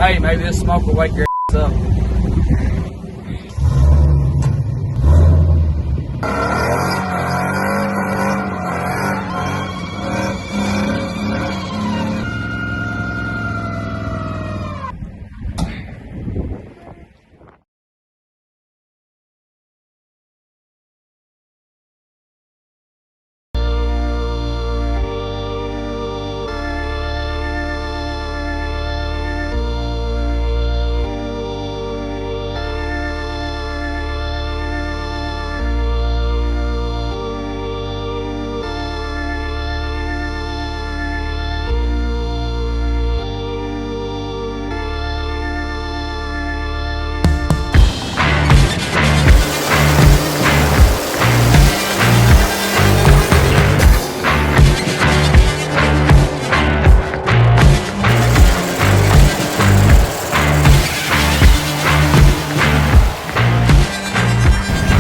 Hey, maybe this smoke will wake your ass up.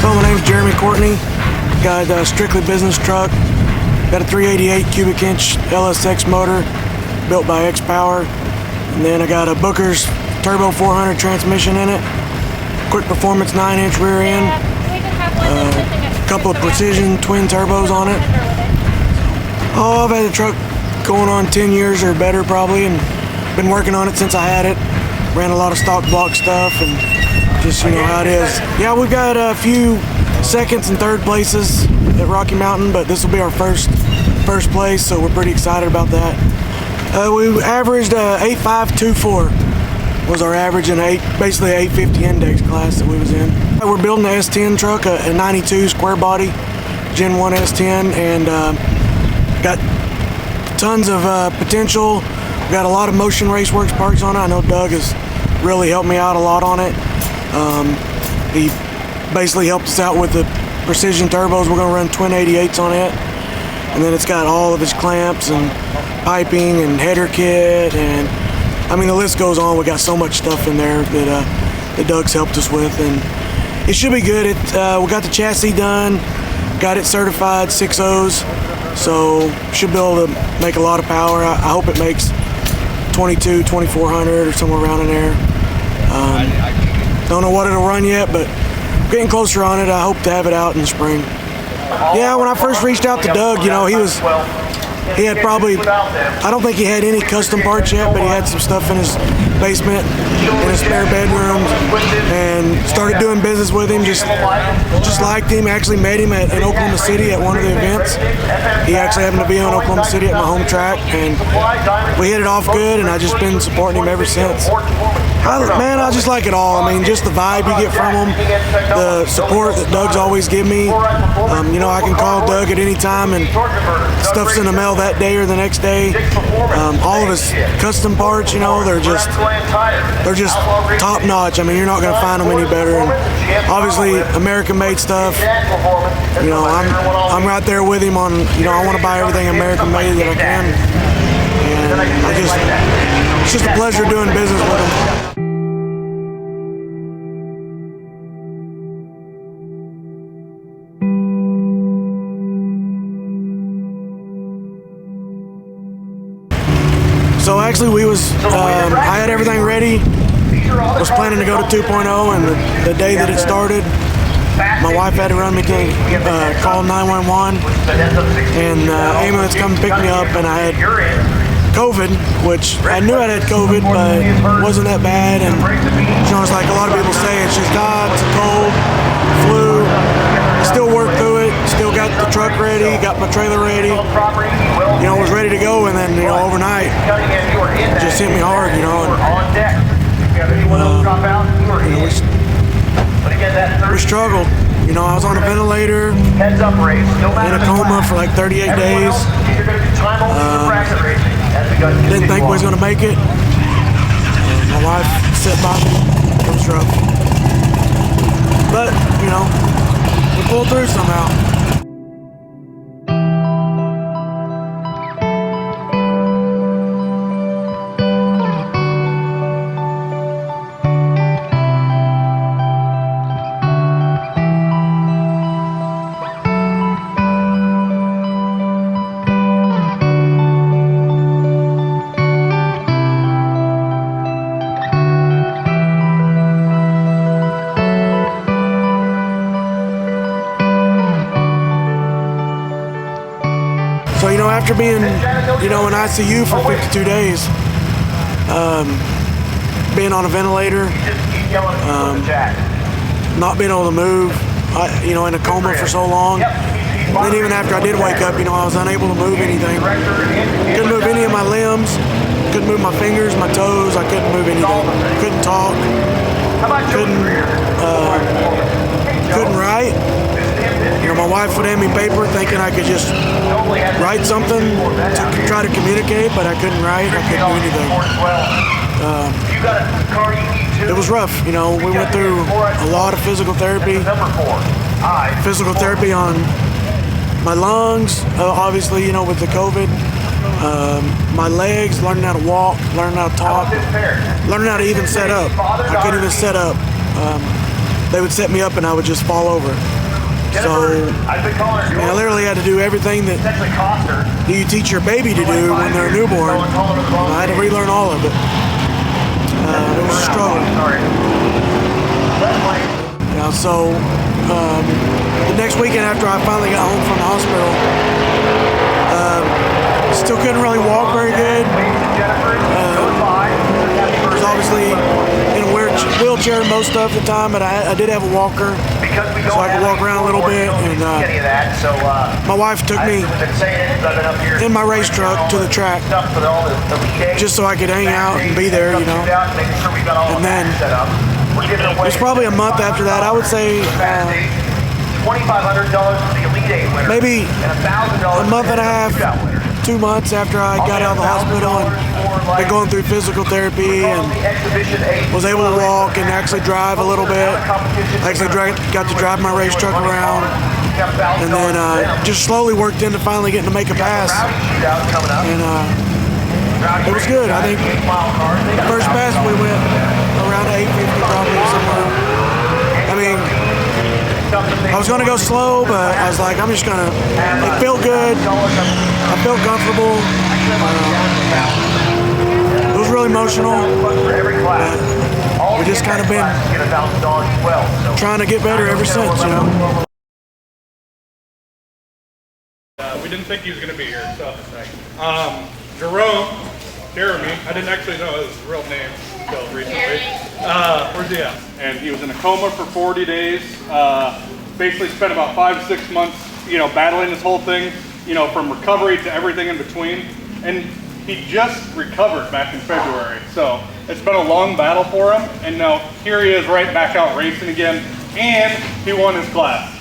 So my name's Jerome Courtney. Got a strictly business truck. Got a 388 cubic inch LSX motor built by X Power. And then I got a Booker's Turbo 400 transmission in it. Quick performance 9-inch rear end. A couple of precision twin turbos on it. Oh, I've had the truck going on 10 years or better probably, and been working on it since I had it. Ran a lot of stock block stuff and just, you know how it is. Yeah, we've got a few seconds and third places at Rocky Mountain, but this will be our first place, so we're pretty excited about that. We averaged 8.524 was our average in basically 850 index class that we was in. We're building an S10 truck, a 92 square body Gen 1 S10, and got tons of potential. We got a lot of Motion Raceworks parts on it. I know Doug has really helped me out a lot on it. He basically helped us out with the precision turbos. We're gonna run twin 88s on it. And then it's got all of his clamps and piping and header kit, and I mean the list goes on. We got so much stuff in there that Doug's helped us with, and it should be good. We got the chassis done, got it certified 6.0s, so should be able to make a lot of power. I hope it makes 2400 or somewhere around in there. Don't know what it'll run yet, but getting closer on it. I hope to have it out in the spring. Yeah, when I first reached out to Doug, you know, he had probably, I don't think he had any custom parts yet, but he had some stuff in his basement, in his spare bedroom, and started doing business with him. Just liked him. Actually met him in Oklahoma City at one of the events. He actually happened to be in Oklahoma City at my home track, and we hit it off good, and I've just been supporting him ever since. I just like it all. I mean, just the vibe you get from him, the support that Doug's always give me. You know, I can call Doug at any time, and stuff's in the mail that day or the next day. All of his custom parts, you know, they're just top notch. I mean, you're not going to find them any better. And obviously, American-made stuff. You know, I'm right there with him on. You know, I want to buy everything American-made that I can. And it's just a pleasure doing business with him. So actually I had everything ready, was planning to go to 2.0, and the day that it started, my wife had to run me to call 911, and ambulance come pick me up, and I had COVID, which I knew I had COVID, but it wasn't that bad, and you know, it's like a lot of people say, it's just, it's a cold, flu. I still worked through it, still got the truck ready, got my trailer ready, you know, was ready to go, and then, you know, overnight, it just hit me hard, you know, and we struggled. You know, I was on a ventilator, in a coma for like 38 days. Didn't think we was gonna make it. My wife sat by me, it was rough. But, you know, we pulled through somehow. after being, in ICU for 52 days, being on a ventilator, not being able to move, in a coma for so long. And then even after I did wake up, I was unable to move anything. Couldn't move any of my limbs. Couldn't move my fingers, my toes. I couldn't move anything. Couldn't talk. Couldn't write. My wife would hand me paper thinking I could just write something to try to communicate, but I couldn't write. I couldn't do anything. It was rough. We went through a lot of physical therapy. Physical therapy on my lungs, obviously, with the COVID. My legs, learning how to walk, learning how to talk, learning how to even set up. I couldn't even set up. They would set me up and I would just fall over. So, I literally had to do everything that you teach your baby to do when they're a newborn. I had to relearn all of it. It was a struggle. So the next weekend after I finally got home from the hospital, still couldn't really walk very good. I was obviously in a wheelchair most of the time, but I did have a walker, so I could walk around a little bit. And my wife took me in my race truck to the track just so I could hang out and be there, And then it was probably a month after that. I would say maybe a month and a half, 2 months after I got out of the hospital and been going through physical therapy and was able to walk and actually drive a little bit. I actually got to drive my race truck around, and then just slowly worked into finally getting to make a pass. And it was good. I think the first pass we went around 850 probably somewhere. I mean, I was going to go slow, but I was like, I'm just going to, it felt good. I felt comfortable. It was really emotional. We've just kind of been trying to get better ever since, We didn't think he was going to be here, so. Jerome, I didn't actually know his real name until recently. Where's he at? And he was in a coma for 40 days. Basically spent about 5 to 6 months, battling this whole thing, from recovery to everything in between. And he just recovered back in February. So it's been a long battle for him. And now here he is right back out racing again. And he won his class.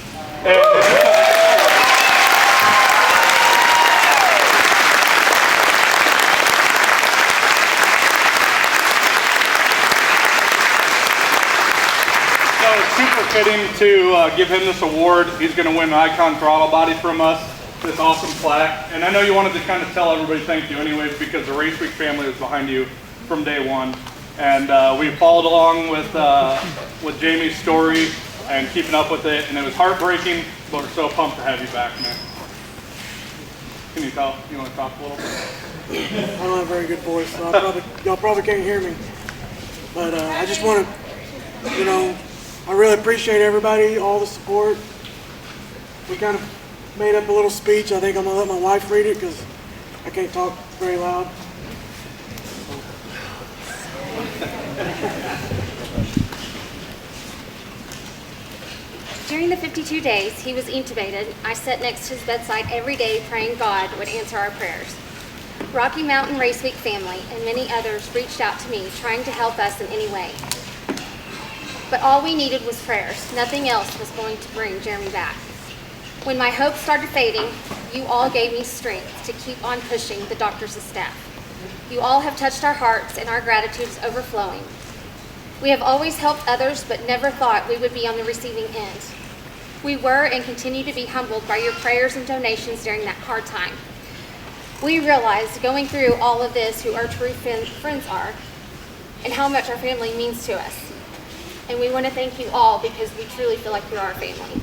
Super fitting to give him this award. He's going to win an Icon Throttle Body from us, this awesome plaque. And I know you wanted to kind of tell everybody thank you anyways, because the Raceweek family was behind you from day one. And we followed along with Jamie's story and keeping up with it. And it was heartbreaking, but we're so pumped to have you back, man. Can you talk? You want to talk a little bit? I don't have a very good voice, so y'all probably can't hear me. But I just want to, I really appreciate everybody, all the support. We kind of made up a little speech. I think I'm going to let my wife read it because I can't talk very loud. During the 52 days he was intubated, I sat next to his bedside every day praying God would answer our prayers. Rocky Mountain Raceweek family and many others reached out to me trying to help us in any way. But all we needed was prayers. Nothing else was going to bring Jeremy back. When my hope started fading, you all gave me strength to keep on pushing the doctors and staff. You all have touched our hearts and our gratitude is overflowing. We have always helped others, but never thought we would be on the receiving end. We were and continue to be humbled by your prayers and donations during that hard time. We realized going through all of this who our true friends are and how much our family means to us. And we want to thank you all because we truly feel like you're our family.